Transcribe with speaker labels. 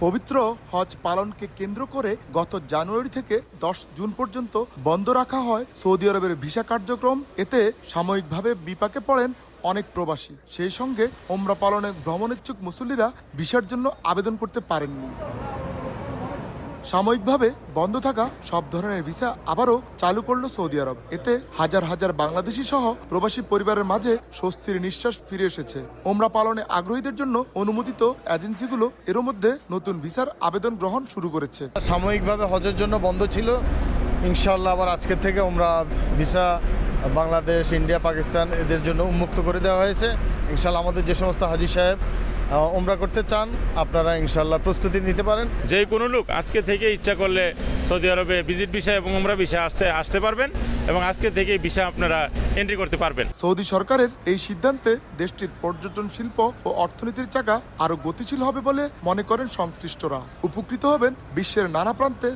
Speaker 1: পবিত্র হজ পালনকে কেন্দ্র করে গত জানুয়ারি থেকে 10 জুন পর্যন্ত বন্ধ রাখা হয় সৌদি আরবের ভিসা কার্যক্রম। এতে সাময়িকভাবে বিপাকে পড়েন অনেক প্রবাসী। সেই সঙ্গে ওমরা পালনে ভ্রমণেচ্ছুক মুসল্লিরা ভিসার জন্য আবেদন করতে পারেননি। সাময়িকভাবে বন্ধ থাকা সব ধরনের ভিসা আবারও চালু করল সৌদি আরব। এতে হাজার হাজার বাংলাদেশি সহ প্রবাসী পরিবারের মাঝে স্বস্তির নিঃশ্বাস ফিরে এসেছে। ওমরা পালনে আগ্রহীদের জন্য অনুমোদিত এজেন্সিগুলো এর মধ্যে নতুন ভিসার আবেদন গ্রহণ শুরু করেছে।
Speaker 2: সাময়িকভাবে হজের জন্য বন্ধ ছিল, ইনশাআল্লাহ আবার আজকে থেকে ওমরা ভিসা বাংলাদেশ, ইন্ডিয়া, পাকিস্তান এদের জন্য উন্মুক্ত করে দেওয়া হয়েছে। ইনশাআল্লাহ আমাদের যে সমস্ত হাজি সাহেব ওমরা করতে চান, আপনারা ইনশাআল্লাহ প্রস্তুতি নিতে পারেন।
Speaker 3: যে কোনো লোক আজকে থেকে ইচ্ছা করলে সৌদি আরবে ভিজিট ভিসা এবং ওমরা ভিসা আসতে পারবেন এবং আজকে থেকে ভিসা আপনারা এন্ট্রি করতে পারবেন।
Speaker 1: সৌদি সরকারের এই সিদ্ধান্তে দেশটির পর্যটন শিল্প ও অর্থনীতির চাকা আরো গতিশীল হবে বলে মনে করেন সংশ্লিষ্টরা। উপকৃত হবেন বিশ্বের নানা প্রান্তে